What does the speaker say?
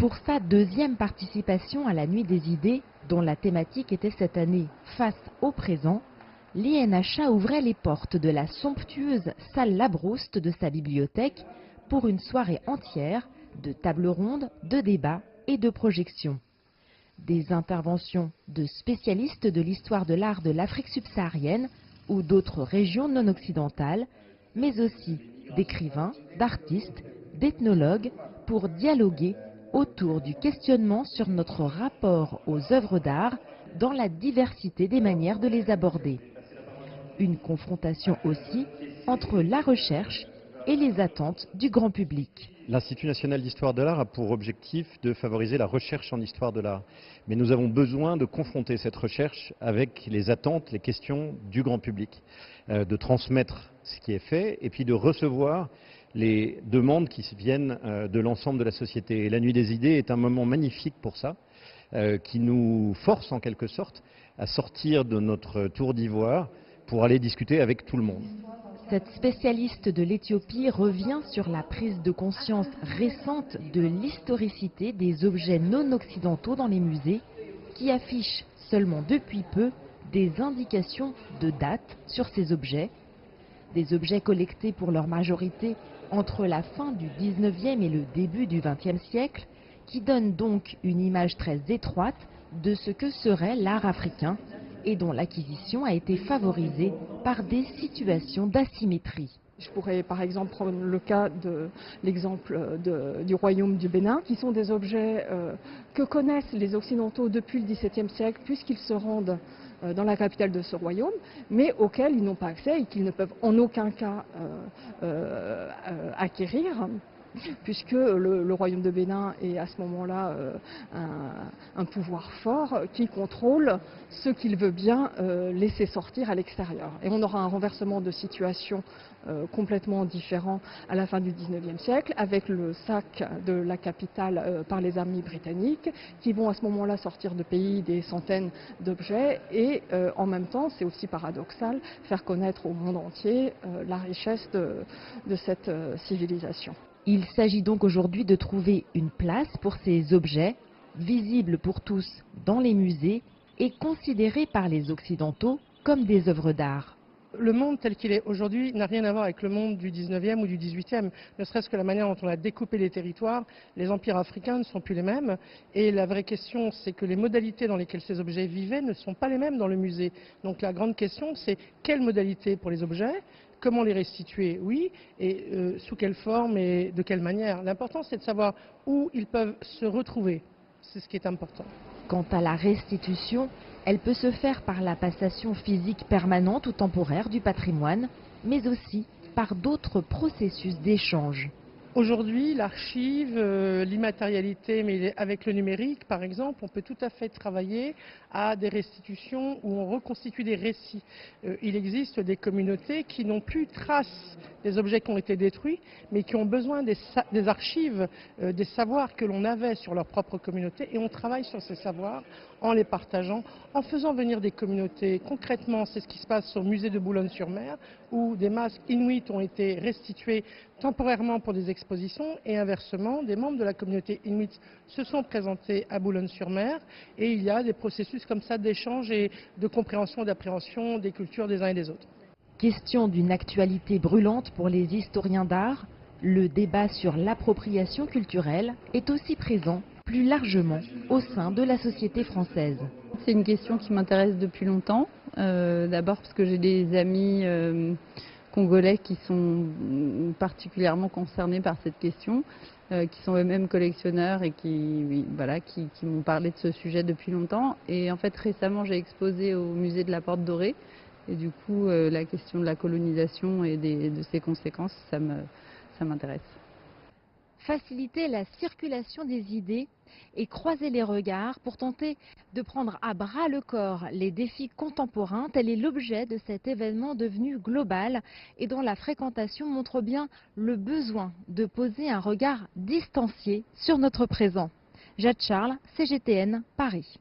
Pour sa deuxième participation à la Nuit des idées, dont la thématique était cette année « Face au présent », l'INHA ouvrait les portes de la somptueuse salle Labrouste de sa bibliothèque pour une soirée entière de tables rondes, de débats et de projections. Des interventions de spécialistes de l'histoire de l'art de l'Afrique subsaharienne ou d'autres régions non occidentales, mais aussi d'écrivains, d'artistes, d'ethnologues pour dialoguer autour du questionnement sur notre rapport aux œuvres d'art dans la diversité des manières de les aborder. Une confrontation aussi entre la recherche et les attentes du grand public. L'Institut national d'histoire de l'art a pour objectif de favoriser la recherche en histoire de l'art. Mais nous avons besoin de confronter cette recherche avec les attentes, les questions du grand public, de transmettre ce qui est fait et puis de recevoir les demandes qui viennent de l'ensemble de la société. Et la Nuit des idées est un moment magnifique pour ça, qui nous force en quelque sorte à sortir de notre tour d'ivoire pour aller discuter avec tout le monde. Cette spécialiste de l'Éthiopie revient sur la prise de conscience récente de l'historicité des objets non occidentaux dans les musées, qui affichent seulement depuis peu des indications de date sur ces objets. Des objets collectés pour leur majorité entre la fin du 19e et le début du 20e siècle, qui donnent donc une image très étroite de ce que serait l'art africain et dont l'acquisition a été favorisée par des situations d'asymétrie. Je pourrais par exemple prendre le cas de l'exemple du royaume du Bénin, qui sont des objets que connaissent les Occidentaux depuis le XVIIe siècle, puisqu'ils se rendent dans la capitale de ce royaume, mais auxquels ils n'ont pas accès et qu'ils ne peuvent en aucun cas acquérir, puisque le royaume de Bénin est à ce moment-là un pouvoir fort qui contrôle ce qu'il veut bien laisser sortir à l'extérieur. Et on aura un renversement de situation complètement différent à la fin du 19e siècle, avec le sac de la capitale par les armées britanniques, qui vont à ce moment-là sortir de pays des centaines d'objets et en même temps, c'est aussi paradoxal, faire connaître au monde entier la richesse de cette civilisation. Il s'agit donc aujourd'hui de trouver une place pour ces objets, visibles pour tous dans les musées et considérés par les Occidentaux comme des œuvres d'art. Le monde tel qu'il est aujourd'hui n'a rien à voir avec le monde du 19e ou du 18e, ne serait-ce que la manière dont on a découpé les territoires. Les empires africains ne sont plus les mêmes et la vraie question, c'est que les modalités dans lesquelles ces objets vivaient ne sont pas les mêmes dans le musée. Donc la grande question, c'est quelles modalités pour les objets ? Comment les restituer, oui, et sous quelle forme et de quelle manière. L'important, c'est de savoir où ils peuvent se retrouver. C'est ce qui est important. Quant à la restitution, elle peut se faire par la passation physique permanente ou temporaire du patrimoine, mais aussi par d'autres processus d'échange. Aujourd'hui, l'archive, l'immatérialité, mais avec le numérique, par exemple, on peut tout à fait travailler à des restitutions où on reconstitue des récits. Il existe des communautés qui n'ont plus trace des objets qui ont été détruits, mais qui ont besoin des archives, des savoirs que l'on avait sur leur propre communauté, et on travaille sur ces savoirs en les partageant, en faisant venir des communautés. Concrètement, c'est ce qui se passe au musée de Boulogne-sur-Mer, où des masques inuits ont été restitués temporairement pour des expositions, et inversement, des membres de la communauté inuit se sont présentés à Boulogne-sur-Mer, et il y a des processus comme ça d'échange et de compréhension et d'appréhension des cultures des uns et des autres. Question d'une actualité brûlante pour les historiens d'art, le débat sur l'appropriation culturelle est aussi présent plus largement au sein de la société française. C'est une question qui m'intéresse depuis longtemps, d'abord parce que j'ai des amis congolais qui sont particulièrement concernés par cette question, qui sont eux-mêmes collectionneurs et qui m'ont parlé de ce sujet depuis longtemps. Et en fait, récemment, j'ai exposé au musée de la Porte Dorée. Et du coup, la question de la colonisation et de ses conséquences, ça m'intéresse. Faciliter la circulation des idées et croiser les regards pour tenter de prendre à bras le corps les défis contemporains, tel est l'objet de cet événement devenu global et dont la fréquentation montre bien le besoin de poser un regard distancié sur notre présent. Jade Charles, CGTN, Paris.